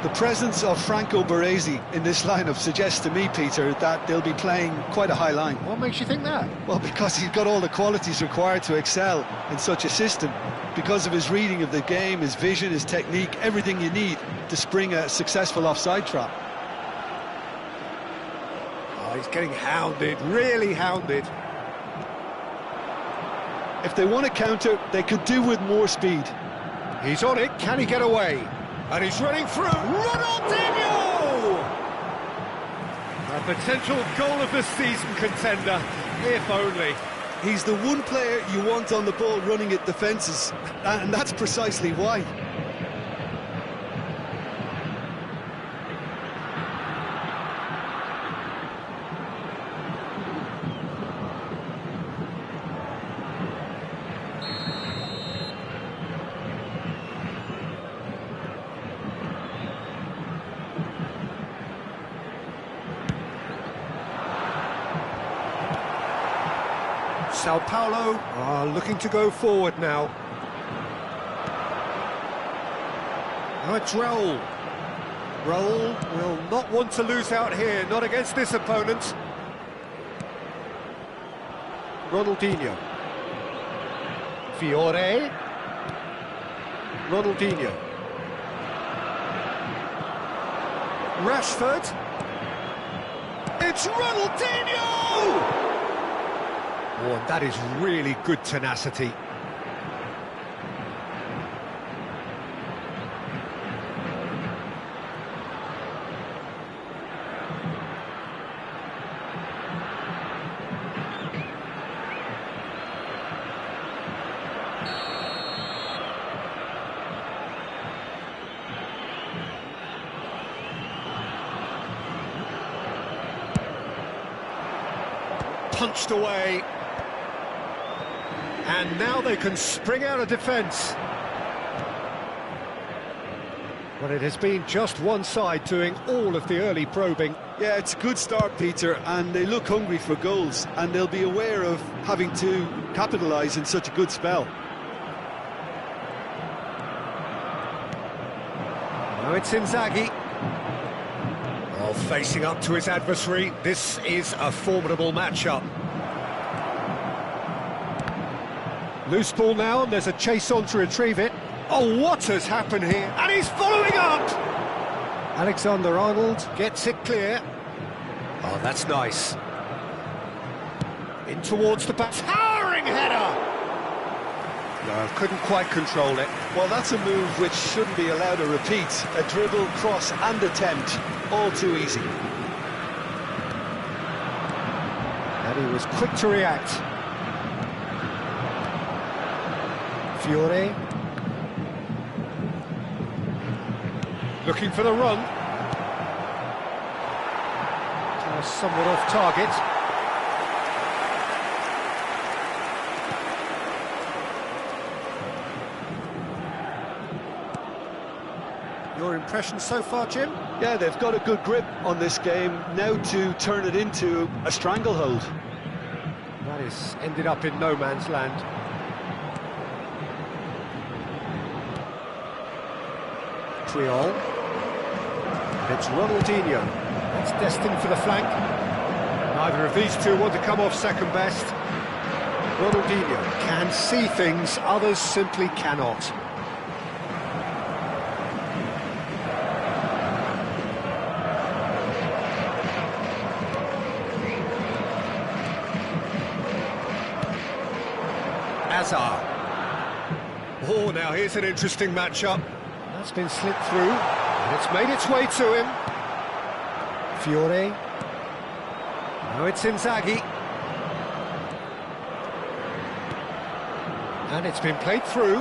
The presence of Franco Baresi in this lineup suggests to me, Peter, that they'll be playing quite a high line. What makes you think that? Well, because he's got all the qualities required to excel in such a system. Because of his reading of the game, his vision, his technique, everything you need to spring a successful offside trap. Oh, he's getting hounded, really hounded. If they want to counter, they could do with more speed. He's on it, can he get away? And he's running through, Ronaldinho! A potential goal of the season contender, if only. He's the one player you want on the ball running at defences, and that's precisely why. Sao Paulo are looking to go forward now. Now it's Raul. Raul will not want to lose out here, not against this opponent. Ronaldinho. Fiore. Ronaldinho. Rashford. It's Ronaldinho! Oh, and that is really good tenacity. Punched away. And now they can spring out of defence. But it has been just one side doing all of the early probing. Yeah, it's a good start, Peter, and they look hungry for goals, and they'll be aware of having to capitalise in such a good spell. Now it's Inzaghi. Oh, facing up to his adversary. This is a formidable matchup. Loose ball now, and there's a chase on to retrieve it. Oh, what has happened here? And he's following up! Alexander-Arnold gets it clear. Oh, that's nice. In towards the back. Towering header! No, couldn't quite control it. Well, that's a move which shouldn't be allowed to repeat. A dribble, cross and attempt, all too easy. And he was quick to react. Fiore. Looking for the run. Somewhat off target. Your impression so far, Jim? Yeah, they've got a good grip on this game, now to turn it into a stranglehold. That is ended up in no man's land. Triol. It's Ronaldinho. It's destined for the flank. Neither of these two want to come off second best. Ronaldinho can see things others simply cannot. Hazard. Oh, now here's an interesting matchup. That's been slipped through, and it's made its way to him. Fiore. Now it's Inzaghi. And it's been played through.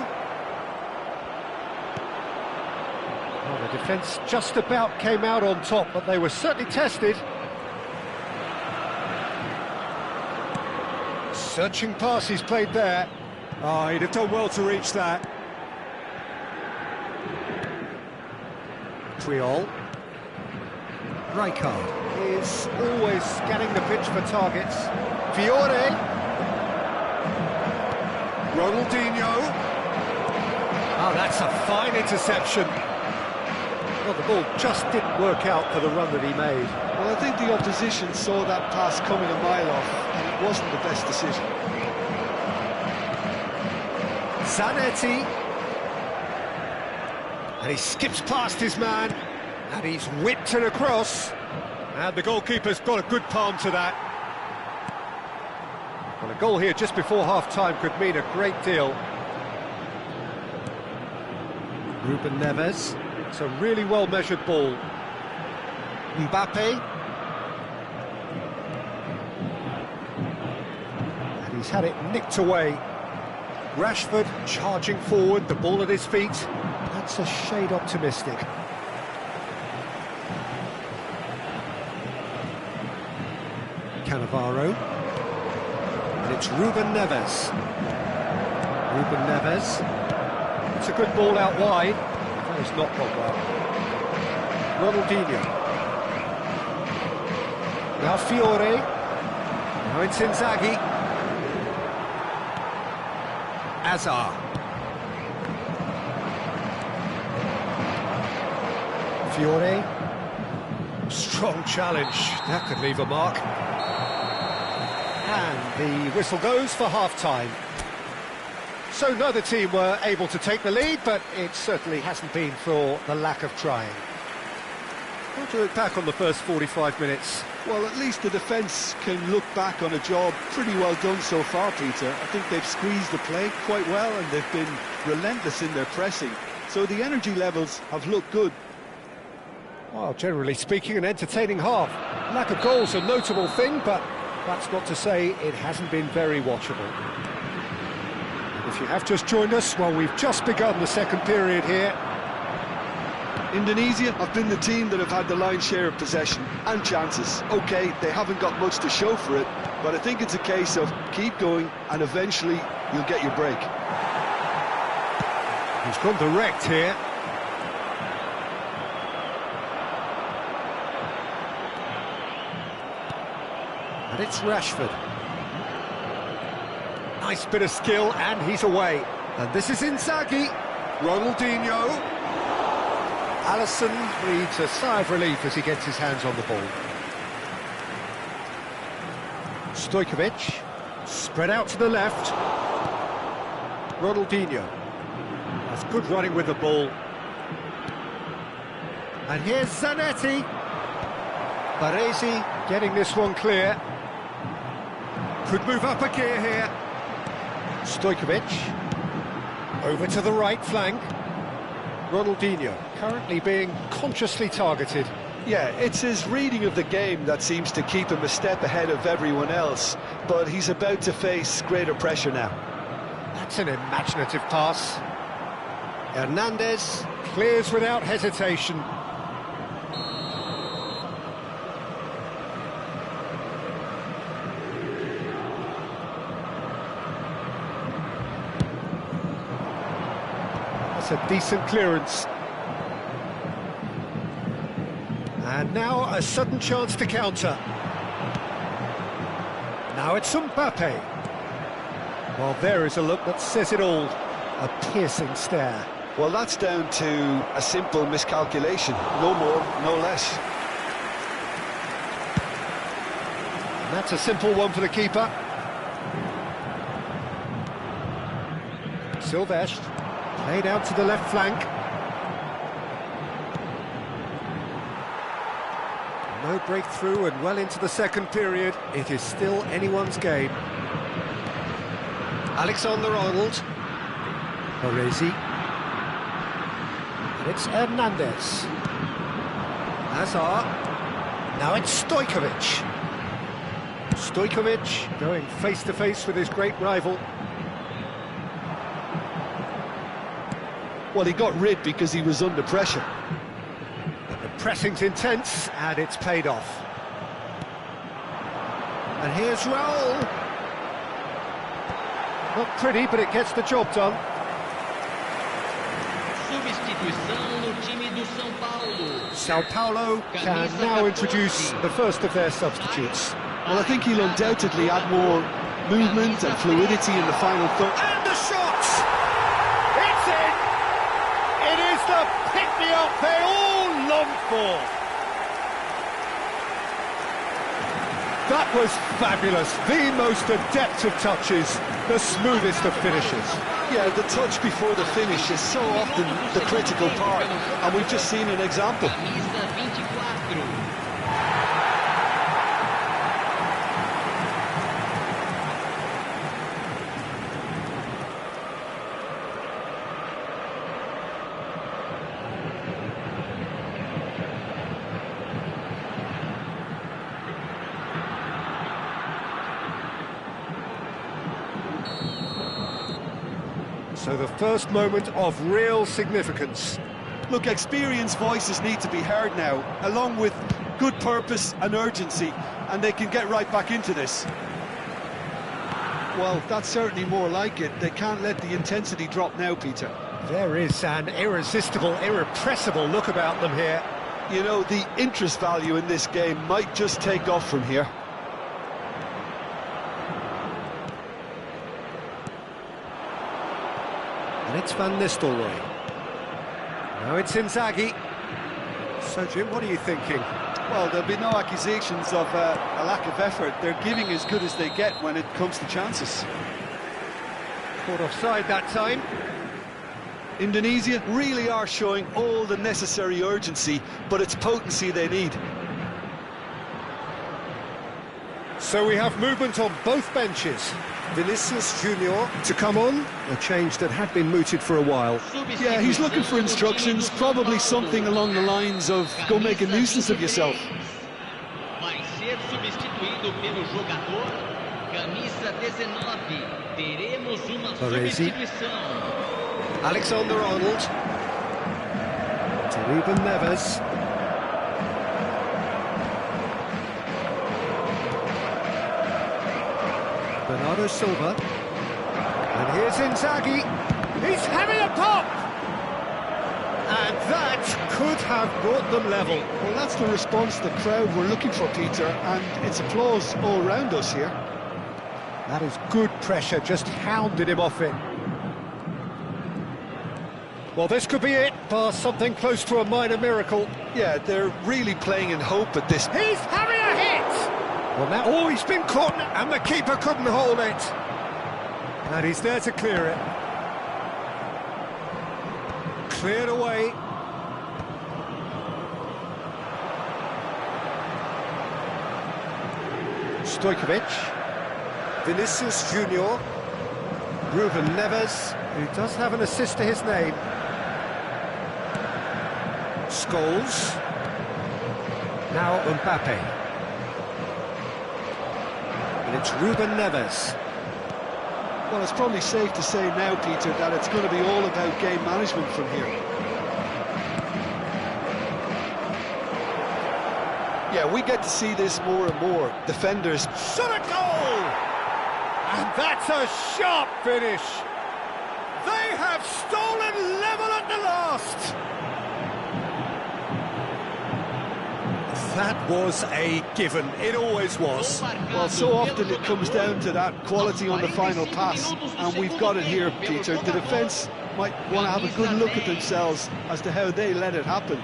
Well, the defence just about came out on top, but they were certainly tested. Searching pass he's played there. Oh, he'd have done well to reach that. Triol. Rijkaard is always scanning the pitch for targets. Fiore. Ronaldinho. Oh, that's a fine interception. Well, the ball just didn't work out for the run that he made. Well, I think the opposition saw that pass coming a mile off, and it wasn't the best decision. Zanetti. And he skips past his man, and he's whipped it across. And the goalkeeper's got a good palm to that. Well, a goal here just before half-time could mean a great deal. Ruben Neves. It's a really well-measured ball. Mbappe. And he's had it nicked away. Rashford charging forward, the ball at his feet. That's a shade optimistic. Cannavaro. And it's Ruben Neves. Ruben Neves. It's a good ball out wide. That has not gone well. Ronaldinho. Now Fiore. Now it's Inzaghi. Azar. Fiore. Strong challenge. That could leave a mark. And the whistle goes for half-time. So neither team were able to take the lead, but it certainly hasn't been for the lack of trying. What do you look back on the first 45 minutes? Well, at least the defence can look back on a job pretty well done so far, Peter. I think they've squeezed the play quite well, and they've been relentless in their pressing. So the energy levels have looked good. Well, generally speaking, an entertaining half. Lack of goals a notable thing, but that's not to say it hasn't been very watchable. If you have just joined us, well, we've just begun the second period here. Indonesia have been the team that have had the lion's share of possession and chances. OK, they haven't got much to show for it, but I think it's a case of keep going and eventually you'll get your break. He's gone direct here. And it's Rashford. Nice bit of skill, and he's away. And this is Inzaghi. Ronaldinho. Alisson breathes a sigh of relief as he gets his hands on the ball. Stojkovic. Spread out to the left. Ronaldinho. That's good running with the ball. And here's Zanetti. Baresi getting this one clear. Could move up a gear here. Stojkovic. Over to the right flank. Ronaldinho currently being consciously targeted. Yeah, it's his reading of the game that seems to keep him a step ahead of everyone else, but he's about to face greater pressure now. That's an imaginative pass. Hernandez clears without hesitation. That's a decent clearance. And now a sudden chance to counter. Now it's Mbappe. Well, there is a look that says it all. A piercing stare. Well, that's down to a simple miscalculation. No more, no less. And that's a simple one for the keeper. Silvestre. Played out to the left flank. No breakthrough and well into the second period. It is still anyone's game. Alexander-Arnold. Baresi. And it's Hernandez. Azar. Now it's Stojkovic. Stojkovic going face-to-face with his great rival. Well, he got rid because he was under pressure. But the pressing's intense, and it's paid off. And here's Raul. Not pretty, but it gets the job done. Substituição no time do São Paulo. Sao Paulo can now introduce the first of their substitutes. Well, I think he'll undoubtedly add more movement and fluidity in the final third. And the shot! It's in! It is the pick-me-up they all ball. That was fabulous. The most adept of touches, the smoothest of finishes. Yeah, the touch before the finish is so often the critical part, and we've just seen an example. Camisa 24. So the first moment of real significance. Look, experienced voices need to be heard now, along with good purpose and urgency, and they can get right back into this. Well, that's certainly more like it. They can't let the intensity drop now, Peter. There is an irresistible, irrepressible look about them here. You know, the interest value in this game might just take off from here. And it's Van Nistelrooy. Now it's Inzaghi. So, Jim, what are you thinking? Well, there'll be no accusations of a lack of effort. They're giving as good as they get when it comes to chances. Caught offside that time. Indonesia really are showing all the necessary urgency, but it's potency they need. So we have movement on both benches. Vinicius Junior to come on, a change that had been mooted for a while. Yeah, he's looking for instructions, probably something along the lines of go make a nuisance of yourself. Vai ser substituído pelo jogador camisa 19. Teremos uma Baresi. substituição. Alexander-Arnold to Ruben Neves. Bernardo Silva. And here's Inzaghi. He's having a pop! And that could have brought them level. Well, that's the response the crowd were looking for, Peter, and it's applause all round us here. That is good pressure, just hounded him off it. Well, this could be it, bar something close to a minor miracle. Yeah, they're really playing in hope at this. He's having a hit! Well, now, oh, he's been caught, and the keeper couldn't hold it. And he's there to clear it. Cleared away. Stojkovic. Vinicius Junior. Ruben Neves, who does have an assist to his name. Scholes. Now Mbappe. And it's Ruben Neves. Well, it's probably safe to say now, Peter, that it's going to be all about game management from here. Yeah, we get to see this more and more. Defenders. Shot a goal! And that's a sharp finish. They have stolen level at the last. That was a given. It always was. Well, so often it comes down to that quality on the final pass, and we've got it here, Peter. The defence might want to have a good look at themselves as to how they let it happen.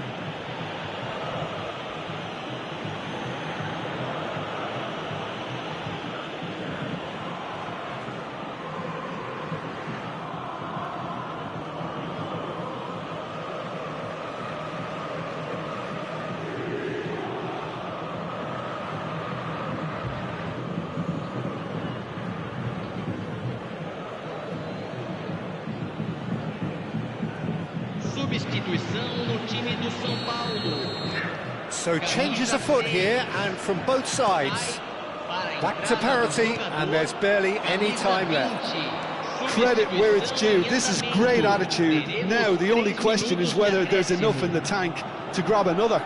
Substituição no time do São Paulo. So changes afoot here, and from both sides. Back to parity, and there's barely any time left. Credit where it's due. This is great attitude. Now the only question is whether there's enough in the tank to grab another.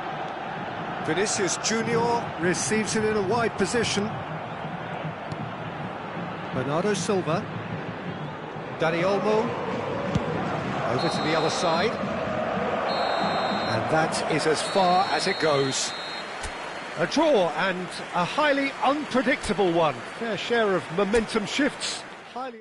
Vinicius Junior receives it in a wide position. Bernardo Silva. Dani Olmo. Over to the other side. And that is as far as it goes. A draw, and a highly unpredictable one. Fair share of momentum shifts. Highly...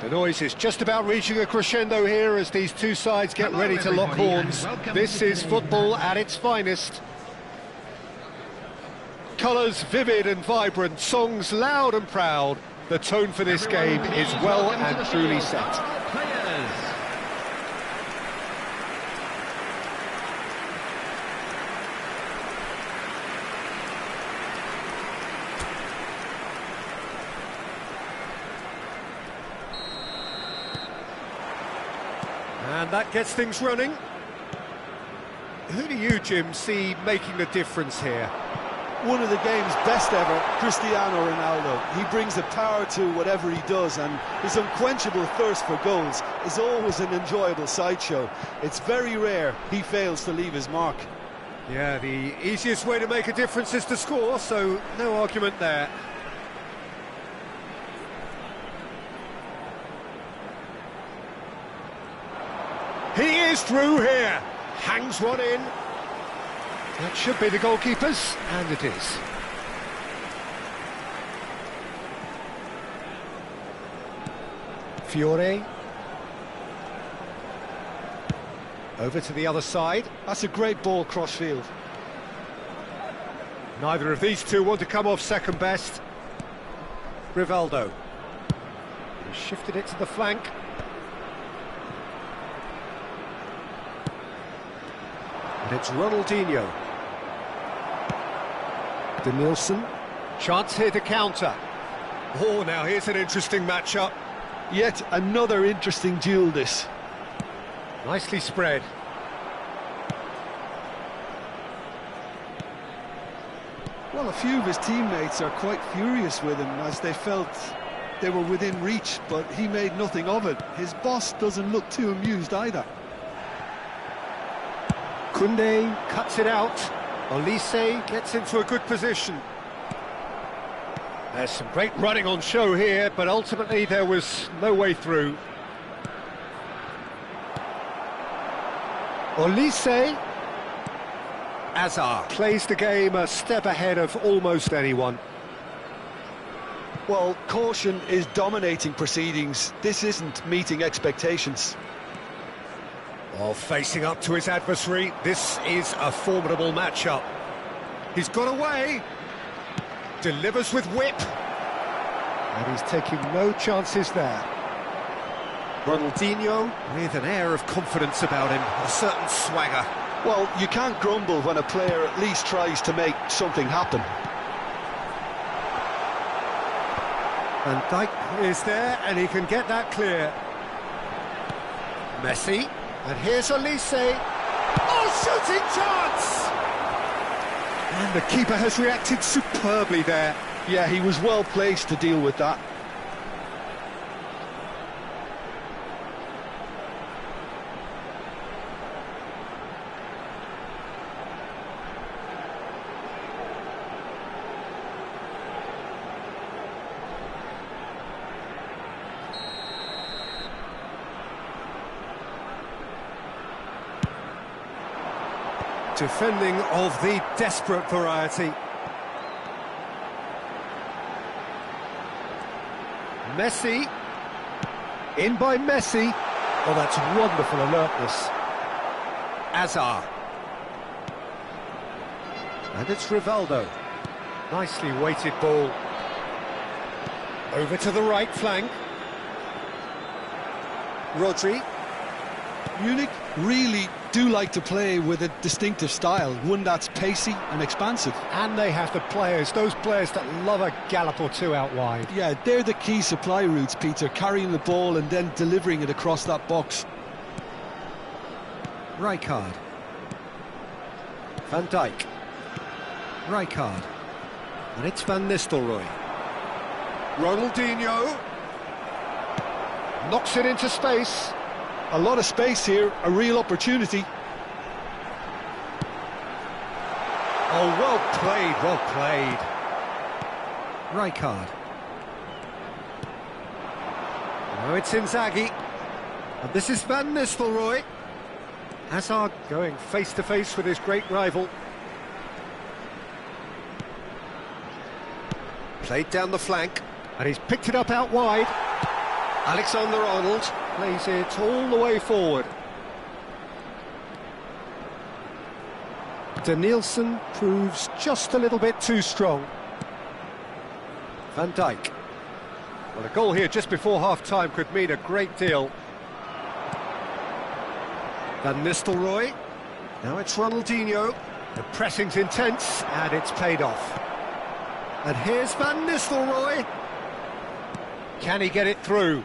The noise is just about reaching a crescendo here as these two sides get ready to lock horns. This is football at its finest. Colours vivid and vibrant, songs loud and proud. The tone for this game is well and truly set. And that gets things running. Who do you, Jim, see making the difference here? One of the game's best ever, Cristiano Ronaldo. He brings the power to whatever he does, and his unquenchable thirst for goals is always an enjoyable sideshow. It's very rare he fails to leave his mark. Yeah, the easiest way to make a difference is to score, so no argument there. He is through here, hangs one in. That should be the goalkeeper's, and it is. Fiore. Over to the other side. That's a great ball cross-field. Neither of these two want to come off second best. Rivaldo. He shifted it to the flank. And it's Ronaldinho. Denilson. Chance here to counter. Oh, now here's an interesting matchup. Yet another interesting duel, this. Nicely spread. Well, a few of his teammates are quite furious with him as they felt they were within reach, but he made nothing of it. His boss doesn't look too amused either. Koundé cuts it out. Olise gets into a good position. There's some great running on show here, but ultimately there was no way through. Olise. Hazard plays the game a step ahead of almost anyone. Well, caution is dominating proceedings. This isn't meeting expectations. While facing up to his adversary, this is a formidable matchup. He's got away. Delivers with whip. And he's taking no chances there. Ronaldinho with an air of confidence about him, a certain swagger. Well, you can't grumble when a player at least tries to make something happen. Van Dijk is there, and he can get that clear. Messi, and here's Olise. Oh, shooting chance! And the keeper has reacted superbly there. Yeah, he was well placed to deal with that. Defending of the desperate variety. Messi. In by Messi. Oh, that's wonderful alertness. Hazard. And it's Rivaldo. Nicely weighted ball. Over to the right flank. Rodri. Munich really do like to play with a distinctive style, one that's pacey and expansive. And they have the players, those players that love a gallop or two out wide. Yeah, they're the key supply routes, Peter, carrying the ball and then delivering it across that box. Rijkaard. Van Dijk. Rijkaard. And it's Van Nistelrooy. Ronaldinho. Knocks it into space. A lot of space here, a real opportunity. Oh, well played, well played. Rijkaard. Now it's Inzaghi. And this is Van Nistelrooy. Hazard going face-to-face with his great rival. Played down the flank, and he's picked it up out wide. Alexander-Arnold plays it all the way forward. Danielson proves just a little bit too strong. Van Dijk. Well, a goal here just before half-time could mean a great deal. Van Nistelrooy. Now it's Ronaldinho. The pressing's intense, and it's paid off. And here's Van Nistelrooy. Can he get it through?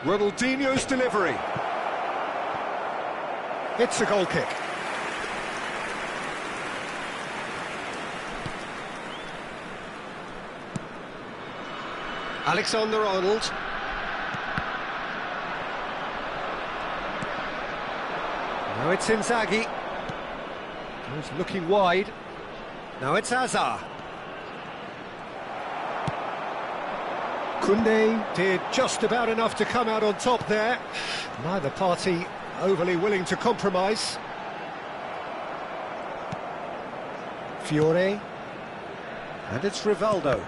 Ronaldinho's delivery. It's a goal kick. Alexander-Arnold. Now it's Inzaghi. He's looking wide. Now it's Hazard. Koundé did just about enough to come out on top there. Neither party overly willing to compromise. Fiore. And it's Rivaldo.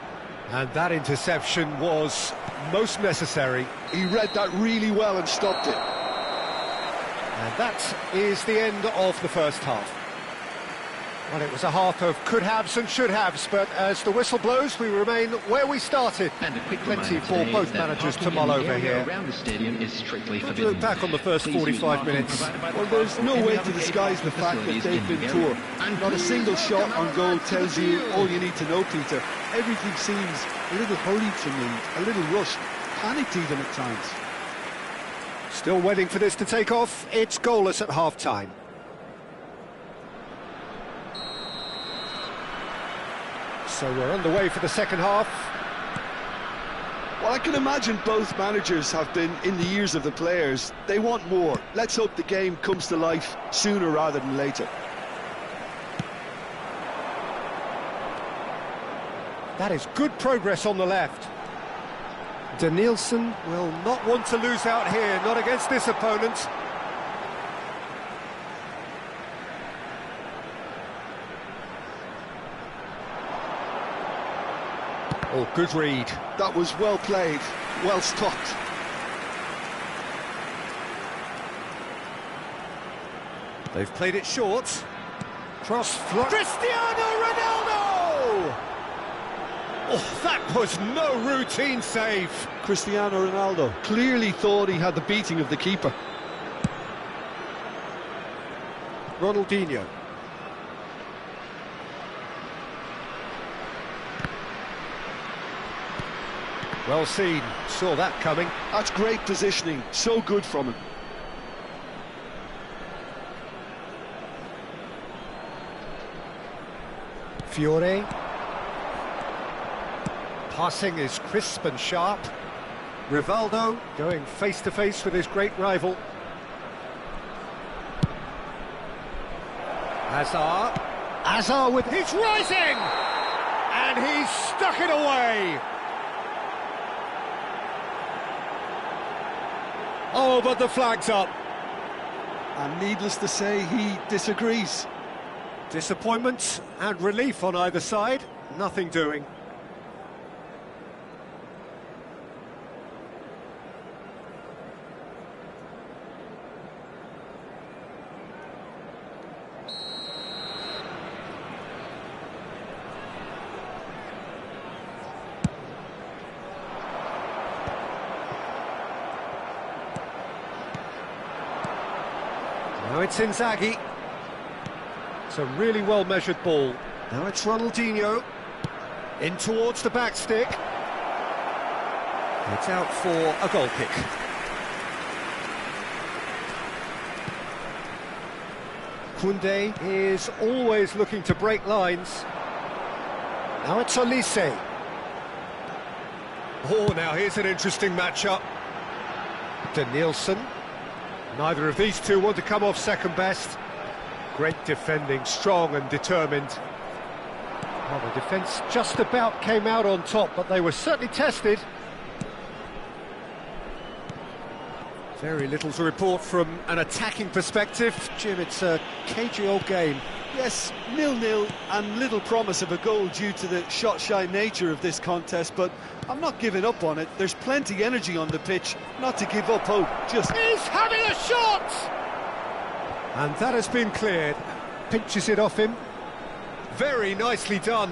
And that interception was most necessary. He read that really well and stopped it. And that is the end of the first half. Well, it was a half of could-haves and should-haves, but as the whistle blows, we remain where we started. And a quick Plenty for both managers to mull over here. Around the stadium is strictly Look forbidden. back on the first 45 minutes. Well, there's no way to disguise the fact that they've been poor. Not a single shot on goal tells you all you need to know, Peter. Everything seems a little hurried to me, a little rushed, panicked even at times. Still waiting for this to take off. It's goalless at half-time. So we're underway for the second half. Well, I can imagine both managers have been in the ears of the players. They want more. Let's hope the game comes to life sooner rather than later. That is good progress on the left. Danielson will not want to lose out here, not against this opponent. Oh, good read. That was well played, well stopped. They've played it short. Cross flow. Cristiano Ronaldo! Oh, that was no routine save. Cristiano Ronaldo clearly thought he had the beating of the keeper. Ronaldinho. Well seen, saw that coming. That's great positioning, so good from him. Fiore. Passing is crisp and sharp. Rivaldo going face-to-face with his great rival. Hazard. Hazard with his rising! And he's stuck it away! Oh, but the flag's up. And needless to say, he disagrees. Disappointment and relief on either side. Nothing doing. Now it's Inzaghi. It's a really well-measured ball. Now it's Ronaldinho. In towards the back stick. It's out for a goal kick. Koundé is always looking to break lines. Now it's Olise. Oh, now here's an interesting matchup. Danielson. Neither of these two want to come off second best. Great defending, strong and determined. Well, the defence just about came out on top, but they were certainly tested. Very little to report from an attacking perspective. Jim, it's a cagey old game. Yes, 0-0 and little promise of a goal due to the shot-shy nature of this contest, but I'm not giving up on it. There's plenty energy on the pitch, not to give up hope, just... He's having a shot! And that has been cleared. Pinches it off him. Very nicely done.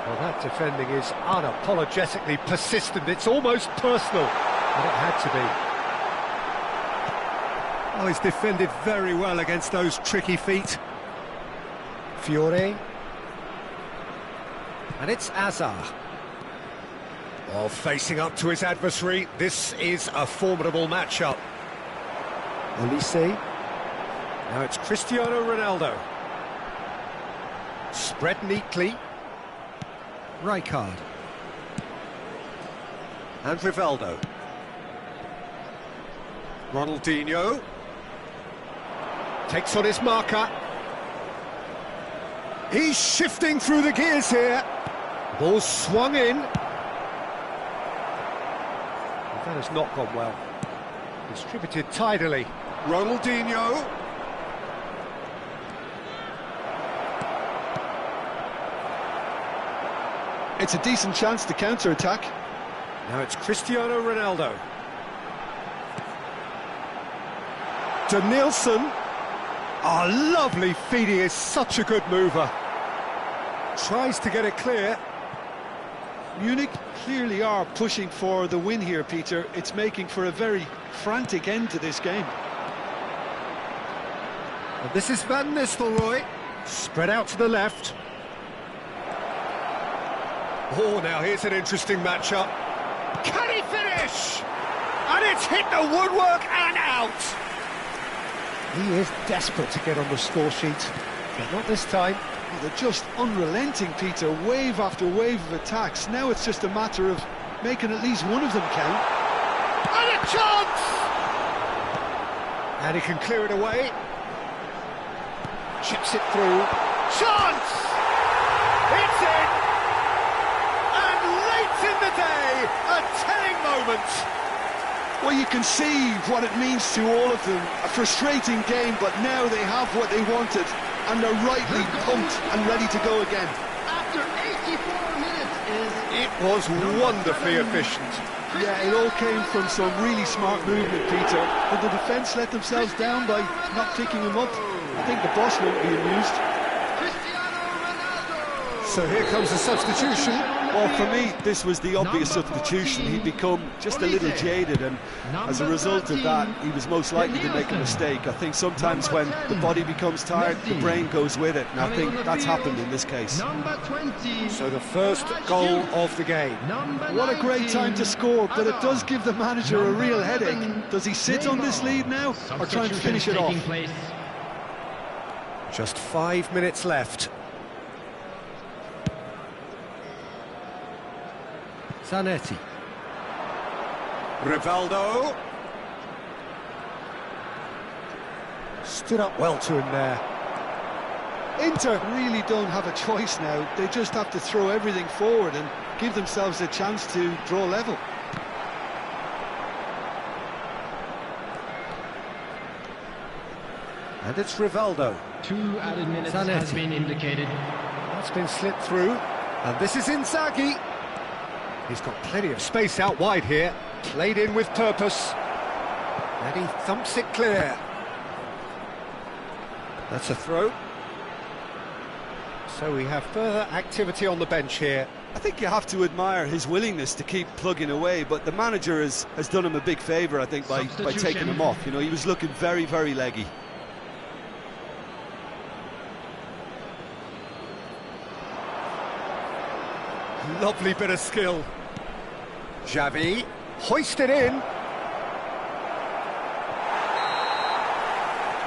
Well, that defending is unapologetically persistent. It's almost personal, but it had to be. Oh, he's defended very well against those tricky feet. Fiore. And it's Azar. Oh, facing up to his adversary. This is a formidable matchup. Olise. Now it's Cristiano Ronaldo. Spread neatly. Rijkaard. And Rivaldo. Ronaldinho. Takes on his marker. He's shifting through the gears here. Ball swung in. That has not gone well. Distributed tidily. Ronaldinho. It's a decent chance to counter-attack. Now it's Cristiano Ronaldo. To Nielsen. Oh, lovely feed, he is such a good mover. Tries to get it clear. Munich clearly are pushing for the win here, Peter. It's making for a very frantic end to this game. And this is Van Nistelrooy. Spread out to the left. Oh, now here's an interesting matchup. Can he finish? And it's hit the woodwork and out. He is desperate to get on the score sheet, but not this time. Well, they're just unrelenting, Peter. Wave after wave of attacks. Now it's just a matter of making at least one of them count. And a chance! And he can clear it away. Chips it through. Chance! It's in! And late in the day, a telling moment. Well, you can see what it means to all of them. A frustrating game, but now they have what they wanted, and they're rightly pumped and ready to go again. After 84 minutes is... It was wonderfully efficient. Yeah, it all came from some really smart movement, Peter. But the defence let themselves down by not picking him up. I think the boss won't be amused. So here comes the substitution. Well, for me, this was the obvious substitution. He'd become just a little jaded, and as a result of that, he was most likely to make a mistake. I think sometimes when the body becomes tired, the brain goes with it, and I think that's happened in this case. So the first goal of the game. What a great time to score, but it does give the manager a real headache. Does he sit on this lead now, or try and finish it off? Just 5 minutes left. Zanetti. Rivaldo. Stood up well to him there. Inter really don't have a choice now. They just have to throw everything forward and give themselves a chance to draw level. And it's Rivaldo. 2 added minutes Zanetti has been indicated. That's been slipped through. And this is Inzaghi. He's got plenty of space out wide here. Played in with purpose. And he thumps it clear. That's a throw. So we have further activity on the bench here. I think you have to admire his willingness to keep plugging away, but the manager has done him a big favour, I think, by taking him off. You know, he was looking very, very leggy. Lovely bit of skill. Xavi, hoisted in.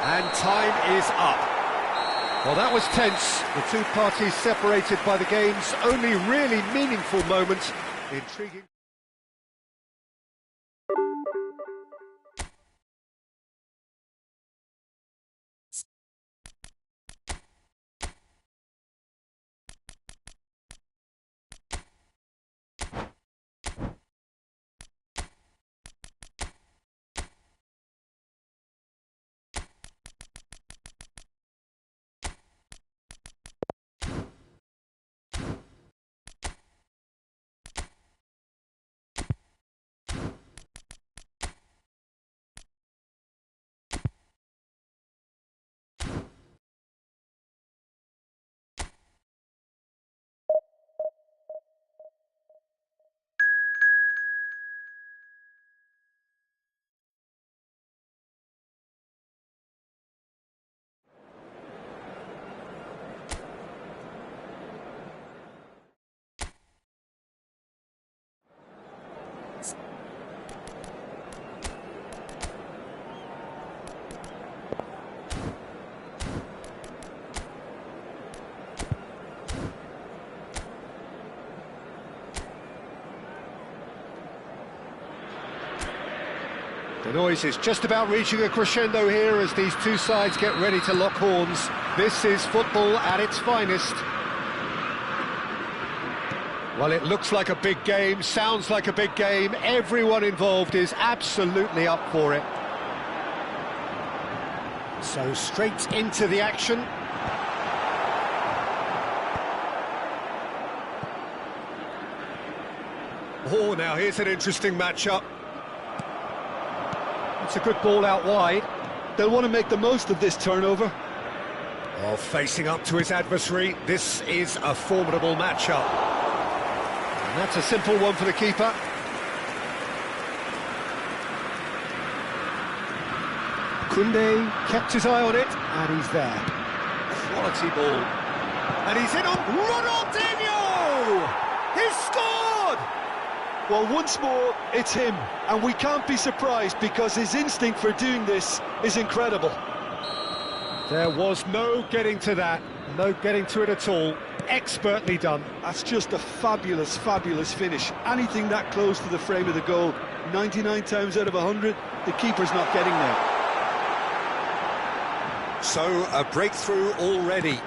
And time is up. Well, that was tense. The two parties separated by the game's only really meaningful moment. Intriguing. The noise is just about reaching a crescendo here as these two sides get ready to lock horns. This is football at its finest. Well, it looks like a big game, sounds like a big game. Everyone involved is absolutely up for it. So straight into the action. Oh, now here's an interesting matchup. It's a good ball out wide. They'll want to make the most of this turnover. Oh, facing up to his adversary, this is a formidable matchup. And that's a simple one for the keeper. Koundé kept his eye on it, and he's there. Quality ball. And he's in on Ronaldinho! He's scored! Well, once more, it's him, and we can't be surprised because his instinct for doing this is incredible. There was no getting to that, no getting to it at all. Expertly done. That's just a fabulous, fabulous finish. Anything that close to the frame of the goal, 99 times out of 100, the keeper's not getting there. So, a breakthrough already.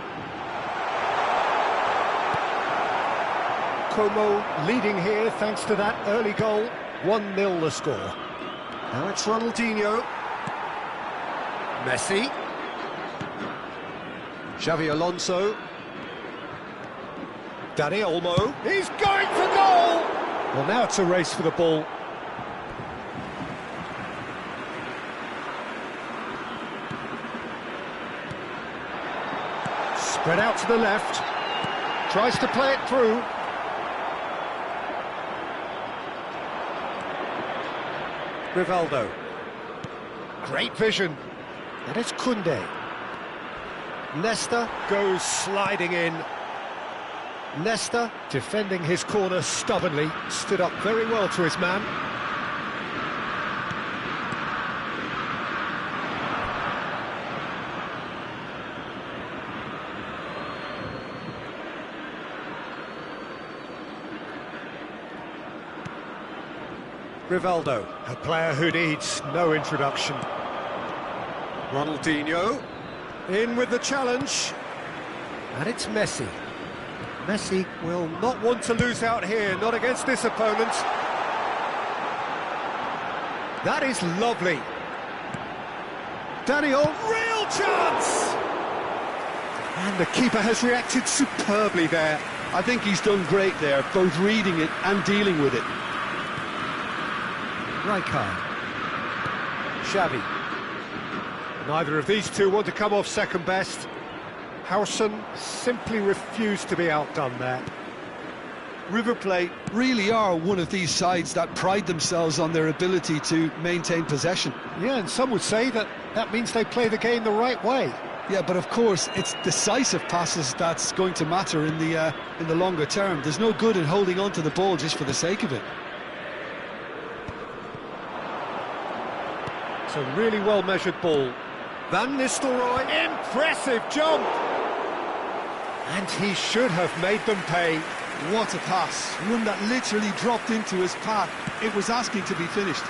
Como leading here thanks to that early goal. 1-0 the score. Now it's Ronaldinho. Messi. Xavi Alonso. Dani Olmo. He's going for goal! Well, now it's a race for the ball. Spread out to the left. Tries to play it through. Rivaldo. Great vision. And it's Koundé. Nesta goes sliding in. Nesta, defending his corner stubbornly, stood up very well to his man. Rivaldo, a player who needs no introduction. Ronaldinho, in with the challenge. And it's Messi. Messi will not want to lose out here, not against this opponent. That is lovely. Daniel, real chance! And the keeper has reacted superbly there. I think he's done great there, both reading it and dealing with it. Rijkaard. Xavi. Neither of these two want to come off second best. Howson simply refused to be outdone there. River Plate really are one of these sides that pride themselves on their ability to maintain possession. Yeah, and some would say that that means they play the game the right way. Yeah, but of course, it's decisive passes that's going to matter in the longer term. There's no good in holding on to the ball just for the sake of it. It's a really well-measured ball. Van Nistelrooy, impressive jump! And he should have made them pay. What a pass, one that literally dropped into his path. It was asking to be finished.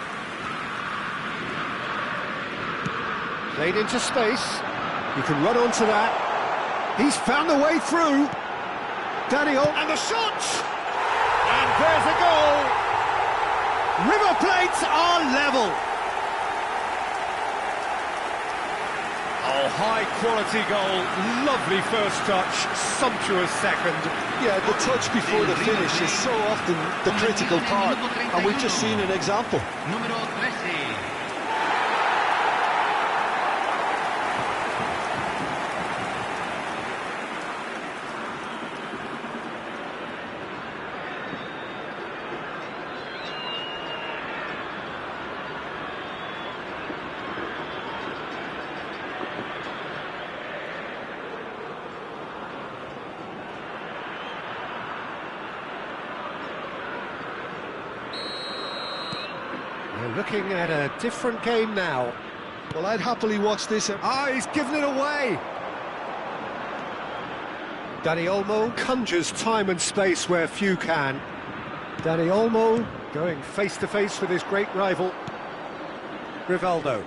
Played into space. You can run onto that. He's found a way through. Daniel, and the shot! And there's a goal! River Plate are level. Oh, high-quality goal, lovely first touch, sumptuous second. Yeah, the touch before the finish is so often the critical part, and we've just seen an example. Número 13. We're looking at a different game now. Well, I'd happily watch this. He's given it away! Dani Olmo conjures time and space where few can. Dani Olmo going face-to-face with his great rival. Rivaldo.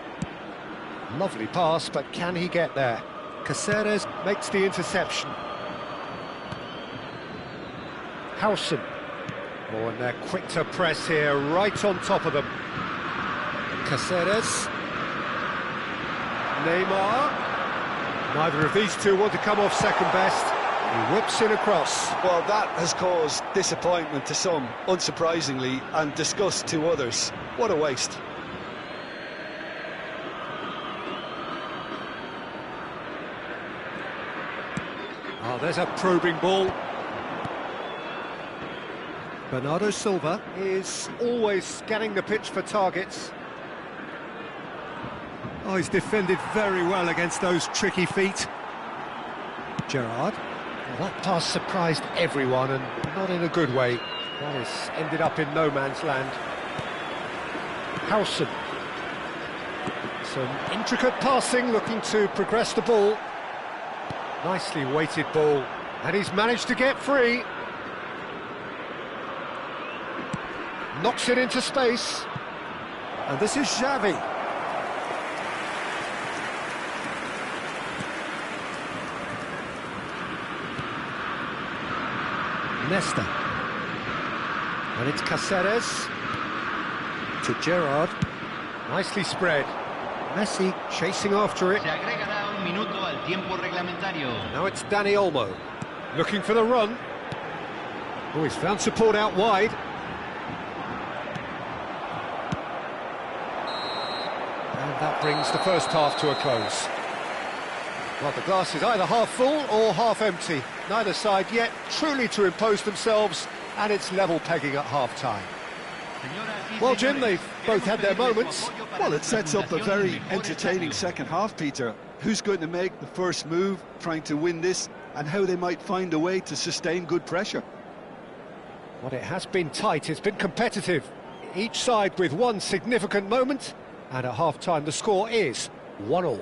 Lovely pass, but can he get there? Caceres makes the interception. Howson. Oh, and they're quick to press here, right on top of them. Caceres. Neymar. Neither of these two want to come off second best. He whips in across. Well, that has caused disappointment to some, unsurprisingly, and disgust to others. What a waste. Oh, there's a probing ball. Bernardo Silva is always scanning the pitch for targets. Oh, he's defended very well against those tricky feet. Gerrard. Well, that pass surprised everyone, and not in a good way. That has ended up in no man's land. Howson. Some intricate passing, looking to progress the ball. Nicely weighted ball, and he's managed to get free. Knocks it into space. And this is Xavi. Nesta. And it's Caceres. To Gerrard. Nicely spread. Messi chasing after it. Se agregará un minuto al tiempo reglamentario. Now it's Dani Olmo. Looking for the run. Oh, he's found support out wide. And that brings the first half to a close. Well, the glass is either half full or half empty. Neither side yet truly to impose themselves, and it's level pegging at half-time. Well, Jim, they've both had their moments. Well, it sets up a very entertaining second half, Peter. Who's going to make the first move, trying to win this, and how they might find a way to sustain good pressure. Well, it has been tight, it's been competitive. Each side with one significant moment, and at half-time the score is 1-1.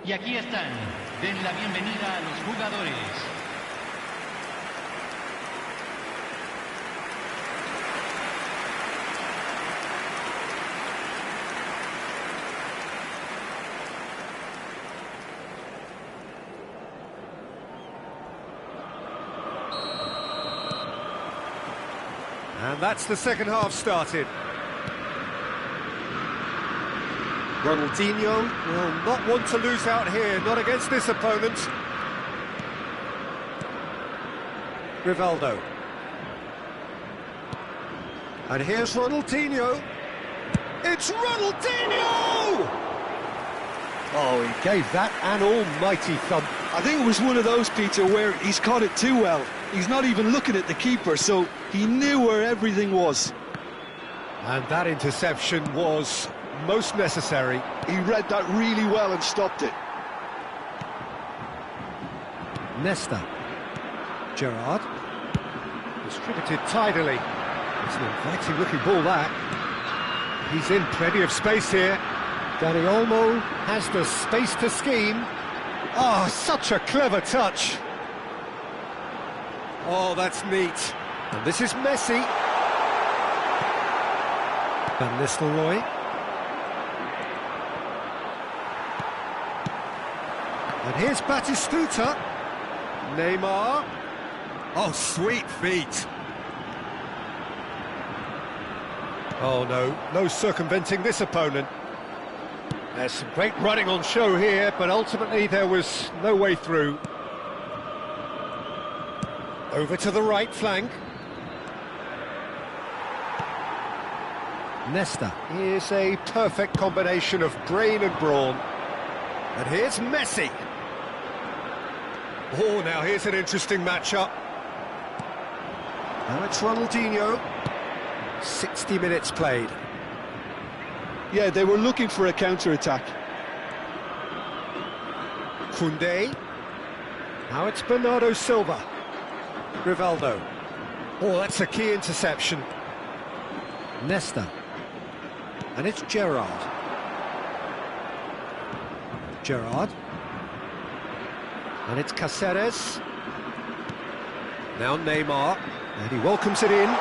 Y aquí están. Den la bienvenida a los jugadores. And that's the second half started. Ronaldinho will not want to lose out here, not against this opponent. Rivaldo. And here's Ronaldinho. It's Ronaldinho! Oh, he gave that an almighty thump. I think it was one of those, Peter, where he's caught it too well. He's not even looking at the keeper, so he knew where everything was. And that interception was most necessary. He read that really well and stopped it. Nesta. Gerrard. Distributed tidily. It's an inviting looking ball, that. He's in plenty of space here. Dani Olmo has the space to scheme. Oh, such a clever touch. Oh, that's neat. And this is Messi. Van Nistelrooy. And here's Batistuta. Neymar. Oh, sweet feet. Oh, no circumventing this opponent. There's some great running on show here, but ultimately there was no way through. Over to the right flank. Nesta. Here's a perfect combination of brain and brawn. And here's Messi. Oh, now here's an interesting matchup. Now it's Ronaldinho. 60 minutes played. Yeah, they were looking for a counter-attack. Koundé. Now it's Bernardo Silva. Rivaldo. Oh, that's a key interception. Nesta. And it's Gerrard. Gerrard. And it's Cáceres. Now Neymar. And he welcomes it in.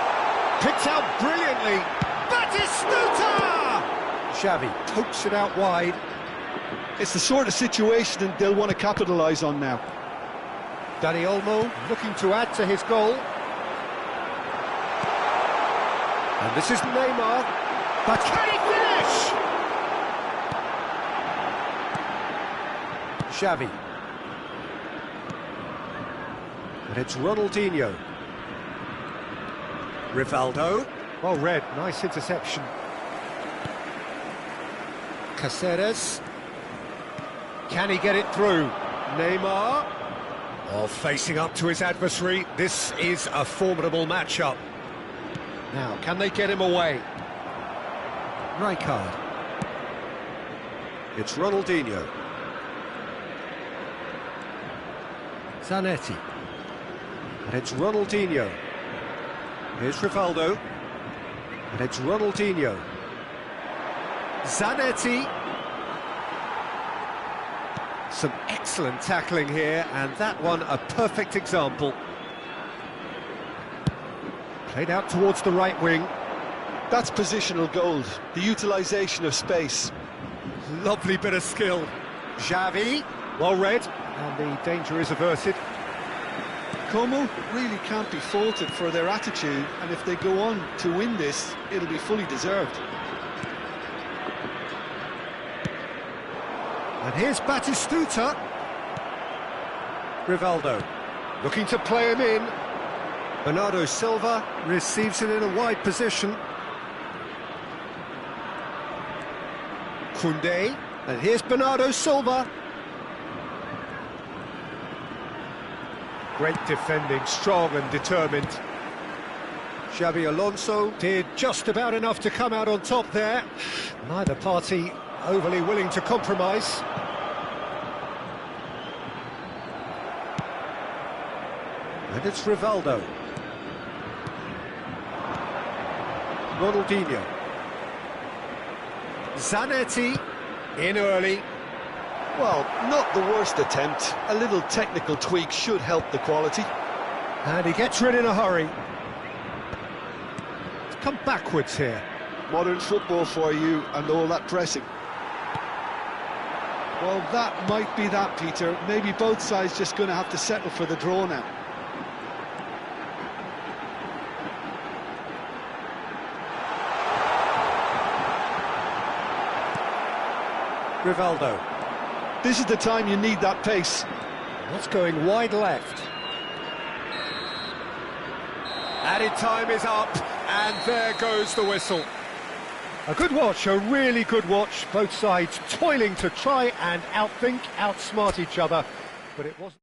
Picked out brilliantly. Batistuta! Xavi pokes it out wide. It's the sort of situation that they'll want to capitalise on now. Dani Olmo looking to add to his goal. And this is Neymar. But can he finish? Xavi. And it's Ronaldinho. Rivaldo. Well read, nice interception. Cáceres. Can he get it through? Neymar. Oh, facing up to his adversary. This is a formidable matchup. Now, can they get him away? Rijkaard. It's Ronaldinho. Zanetti. And it's Ronaldinho. Here's Rivaldo. And it's Ronaldinho. Zanetti. Some excellent tackling here, and that one a perfect example. Played out towards the right wing. That's positional gold, the utilisation of space. Lovely bit of skill. Xavi, well read, and the danger is averted. Como really can't be faulted for their attitude, and if they go on to win this, it'll be fully deserved. And here's Batistuta. Rivaldo, looking to play him in. Bernardo Silva receives it in a wide position. Koundé, and here's Bernardo Silva. Great defending, strong and determined. Xabi Alonso did just about enough to come out on top there. Neither party overly willing to compromise. And it's Rivaldo. Ronaldinho. Zanetti in early. Well, not the worst attempt. A little technical tweak should help the quality. And he gets rid in a hurry. Come backwards here. Modern football for you and all that pressing. Well, that might be that, Peter. Maybe both sides just going to have to settle for the draw now. Rivaldo. This is the time you need that pace. That's going wide left. Added time is up, and there goes the whistle. A good watch, a really good watch. Both sides toiling to try and outthink, outsmart each other, but it wasn't.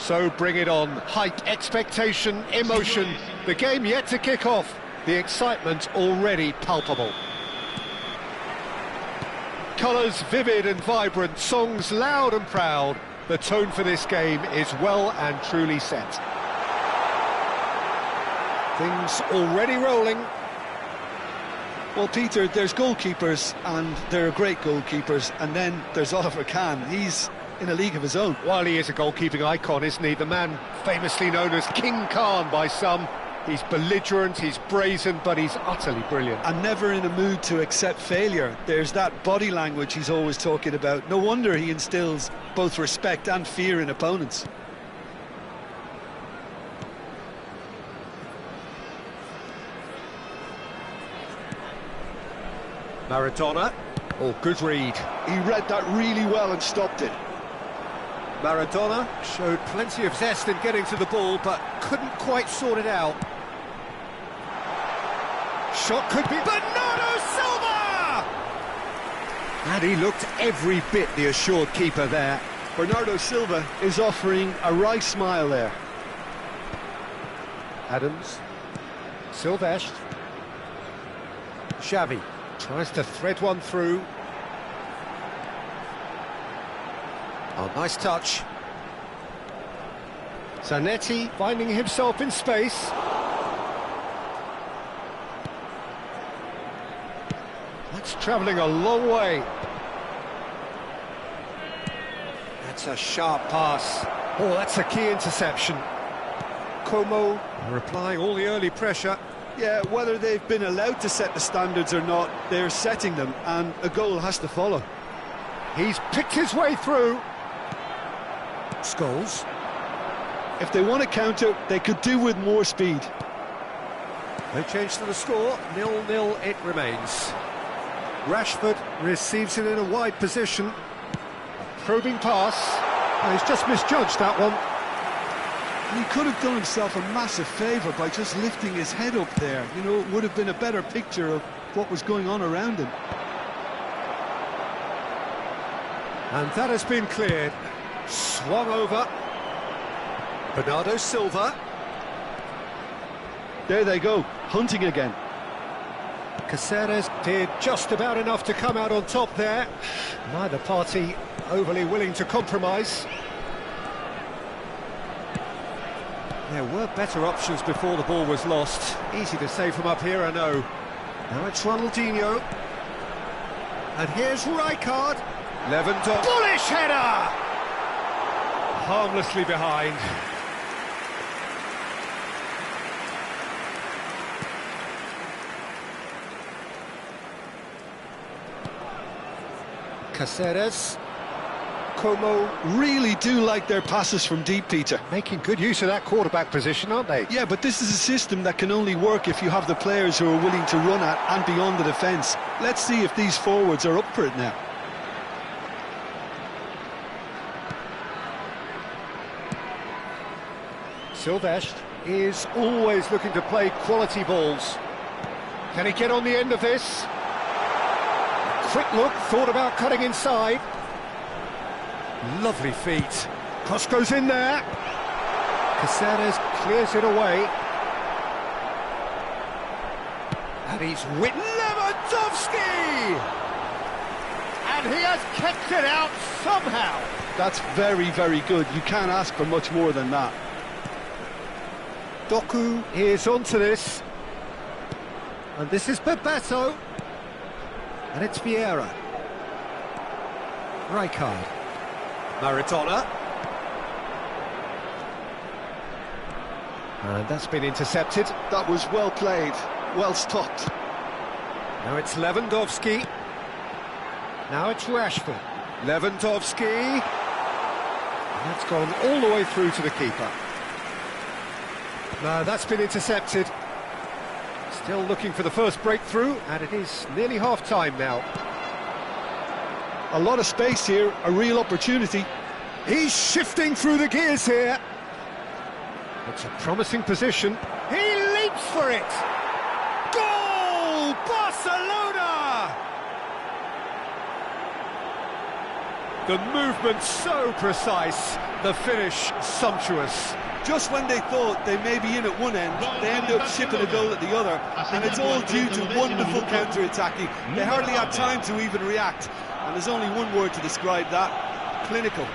So bring it on. Hype, expectation, emotion. The game yet to kick off. The excitement already palpable. Colours vivid and vibrant, songs loud and proud. The tone for this game is well and truly set. Things already rolling. Well, Peter, there's goalkeepers, and there are great goalkeepers, and then there's Oliver Kahn. He's in a league of his own. While he is a goalkeeping icon, isn't he? The man famously known as King Khan by some. He's belligerent, he's brazen, but he's utterly brilliant. And never in a mood to accept failure. There's that body language he's always talking about. No wonder he instills both respect and fear in opponents. Maradona. Oh, good read. He read that really well and stopped it. Maradona showed plenty of zest in getting to the ball, but couldn't quite sort it out. Shot could be Bernardo Silva! And he looked every bit the assured keeper there. Bernardo Silva is offering a wry smile there. Adams. Silvestre. Xavi tries to thread one through. Oh, nice touch. Zanetti finding himself in space. That's travelling a long way. That's a sharp pass. Oh, that's a key interception. Como replying all the early pressure. Yeah, whether they've been allowed to set the standards or not, they're setting them, and a goal has to follow. He's picked his way through. Scholes. If they want to counter, they could do with more speed. No change to the score, 0-0 it remains. Rashford receives it in a wide position. A probing pass. Oh, he's just misjudged that one. He could have done himself a massive favour by just lifting his head up there. You know, it would have been a better picture of what was going on around him. And that has been cleared. Swung over. Bernardo Silva. There they go, hunting again. Caceres did just about enough to come out on top there. Neither party overly willing to compromise. There were better options before the ball was lost. Easy to say from up here, I know. Now it's Ronaldinho. And here's Rijkaard. Lewandowski. Bullish header! Harmlessly behind. Caceres. Como. Really do like their passes from deep, Peter. Making good use of that quarterback position, aren't they? Yeah, but this is a system that can only work if you have the players who are willing to run at and beyond the defence. Let's see if these forwards are up for it now. Silvestre is always looking to play quality balls. Can he get on the end of this? Quick look, thought about cutting inside. Lovely feet. Cross goes in there. Caceres clears it away. And he's with Lewandowski! And he has kept it out somehow. That's very, very good. You can't ask for much more than that. Doku is onto this. And this is Bebeto. And it's Vieira. Rijkaard. Maradona. And that's been intercepted. That was well played, well stopped. Now it's Lewandowski. Now it's Rashford. Lewandowski. And that's gone all the way through to the keeper. No, that's been intercepted. Still looking for the first breakthrough, and it is nearly half-time now. A lot of space here, a real opportunity. He's shifting through the gears here. It's a promising position. He leaps for it. Goal! Barcelona! The movement so precise, the finish sumptuous. Just when they thought they may be in at one end, they end up shipping a goal at the other, and it's all due to wonderful counter-attacking. They hardly had time to even react, and there's only one word to describe that: clinical.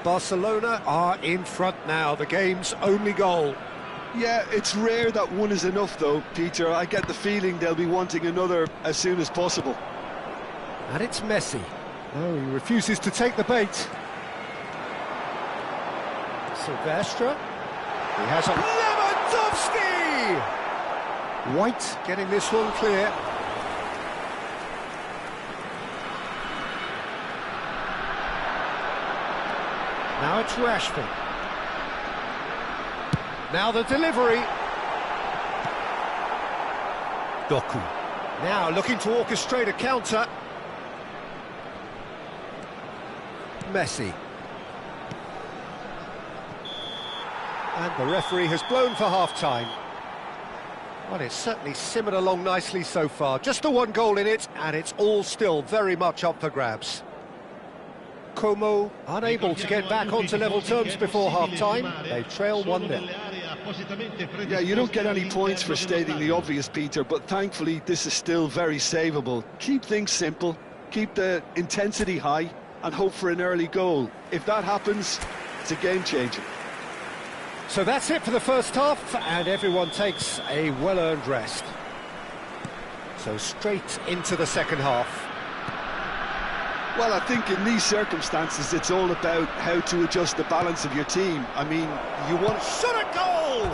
Barcelona are in front now, the game's only goal. Yeah, it's rare that one is enough though, Peter. I get the feeling they'll be wanting another as soon as possible. And it's Messi. No, he refuses to take the bait. Silvestre. He has a... Lewandowski! White getting this one clear. Now it's Rashford. Now the delivery. Doku. Now looking to orchestrate a counter. Messi. And the referee has blown for half-time. Well, it's certainly simmered along nicely so far. Just the one goal in it, and it's all still very much up for grabs. Como unable to get back onto level terms before half-time. They trail 1-0. Yeah, you don't get any points for stating the obvious, Peter, but thankfully this is still very savable. Keep things simple, keep the intensity high, and hope for an early goal. If that happens, it's a game-changer. So that's it for the first half, and everyone takes a well-earned rest. So straight into the second half. Well, I think in these circumstances, it's all about how to adjust the balance of your team. I mean, you want... Shot a goal!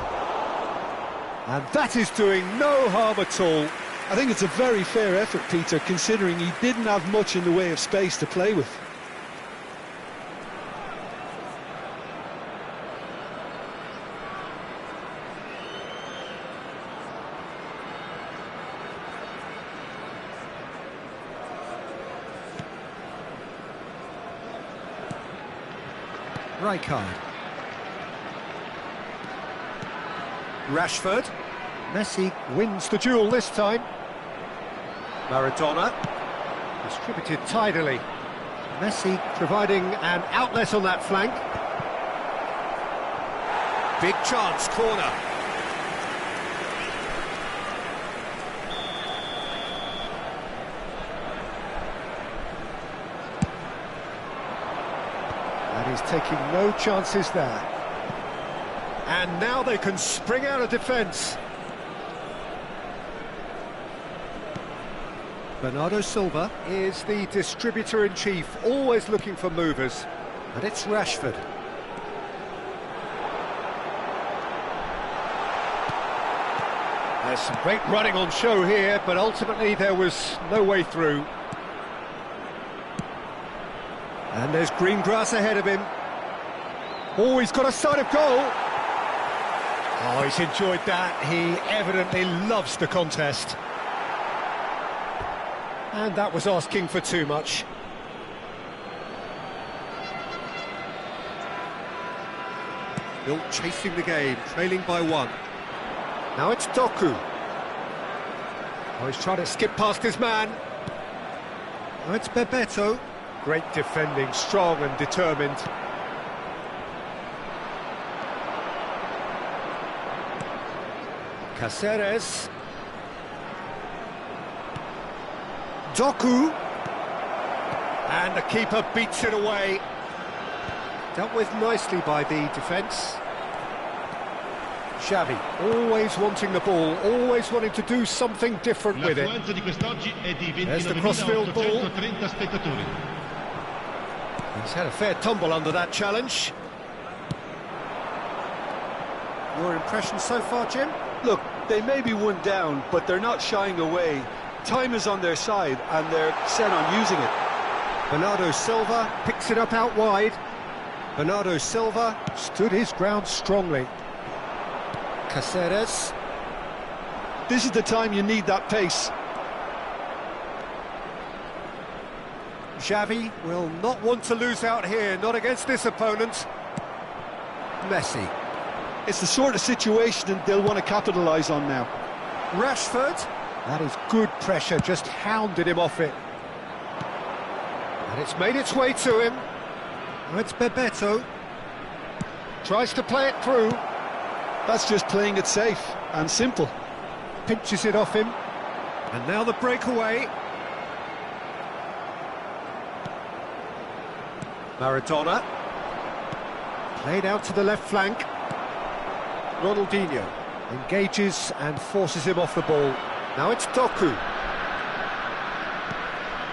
And that is doing no harm at all. I think it's a very fair effort, Peter, considering he didn't have much in the way of space to play with. Rijkaard. Rashford. Messi wins the duel this time. Maradona. Distributed tidily. Messi providing an outlet on that flank. Big chance, corner. He's taking no chances there. And now they can spring out of defence. Bernardo Silva is the distributor-in-chief, always looking for movers. And it's Rashford. There's some great running on show here, but ultimately there was no way through. And there's green grass ahead of him. Oh, he's got a sight of goal. Oh, he's enjoyed that. He evidently loves the contest. And that was asking for too much. Still chasing the game, trailing by 1. Now it's Doku. Oh, he's trying to skip past his man. Now it's Bebeto. Great defending, strong and determined. Cáceres. Doku. And the keeper beats it away. Dealt with nicely by the defence. Xavi, always wanting the ball, always wanting to do something different with it. There's the crossfield ball. He's had a fair tumble under that challenge. Your impression so far, Jim? Look, they may be one down, but they're not shying away. Time is on their side, and they're set on using it. Bernardo Silva picks it up out wide. Bernardo Silva stood his ground strongly. Cáceres. This is the time you need that pace. Xavi will not want to lose out here, not against this opponent. Messi. It's the sort of situation they'll want to capitalise on now. Rashford. That is good pressure, just hounded him off it. And it's made its way to him. Now it's Bebeto. Tries to play it through. That's just playing it safe and simple. Pinches it off him. And now the breakaway. Maradona. Played out to the left flank. Ronaldinho engages and forces him off the ball. Now it's Doku.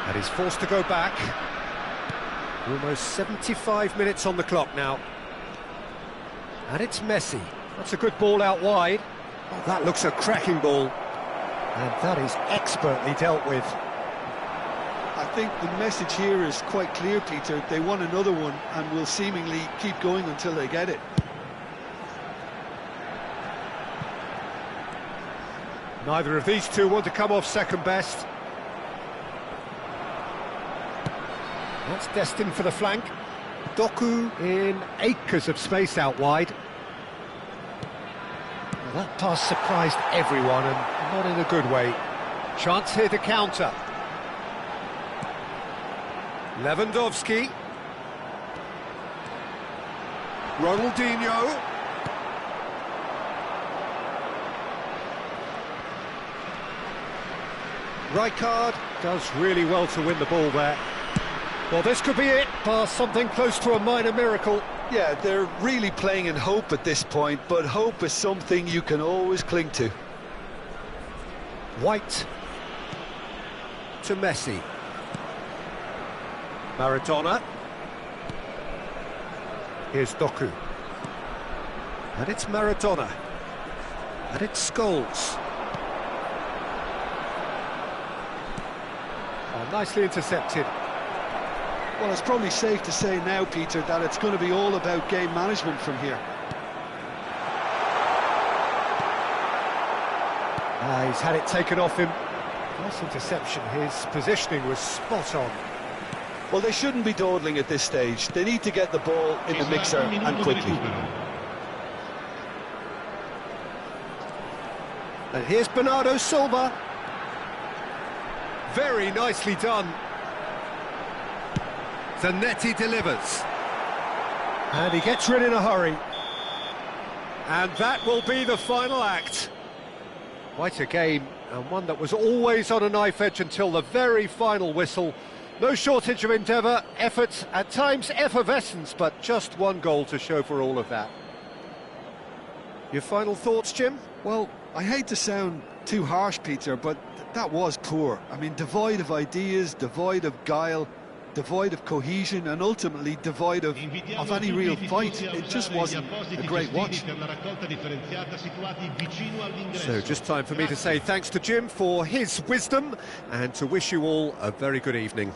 And he's forced to go back. Almost 75 minutes on the clock now. And it's Messi. That's a good ball out wide. Oh, that looks a cracking ball. And that is expertly dealt with. I think the message here is quite clear, Peter. They want another one and will seemingly keep going until they get it. Neither of these two want to come off second best. That's destined for the flank. Doku in acres of space out wide. Well, that pass surprised everyone and not in a good way. Chance here to counter. Lewandowski. Ronaldinho. Rijkaard does really well to win the ball there. Well, this could be it, past something close to a minor miracle. Yeah, they're really playing in hope at this point, but hope is something you can always cling to. White to Messi. Maradona. Here's Doku. And it's Maradona. And it's Scholes. Oh, nicely intercepted. Well, it's probably safe to say now, Peter, that it's going to be all about game management from here. He's had it taken off him. Nice interception. His positioning was spot on. Well, they shouldn't be dawdling at this stage. They need to get the ball in the mixer and quickly. And here's Bernardo Silva. Very nicely done. Zanetti delivers. And he gets rid in a hurry. And that will be the final act. Quite a game, and one that was always on a knife edge until the very final whistle. No shortage of endeavour, effort, at times effervescence, but just one goal to show for all of that. Your final thoughts, Jim? Well, I hate to sound too harsh, Peter, but that was poor. I mean, devoid of ideas, devoid of guile, devoid of cohesion, and ultimately devoid of any real fight. It just wasn't a great watch. So just time for me to say thanks to Jim for his wisdom and to wish you all a very good evening.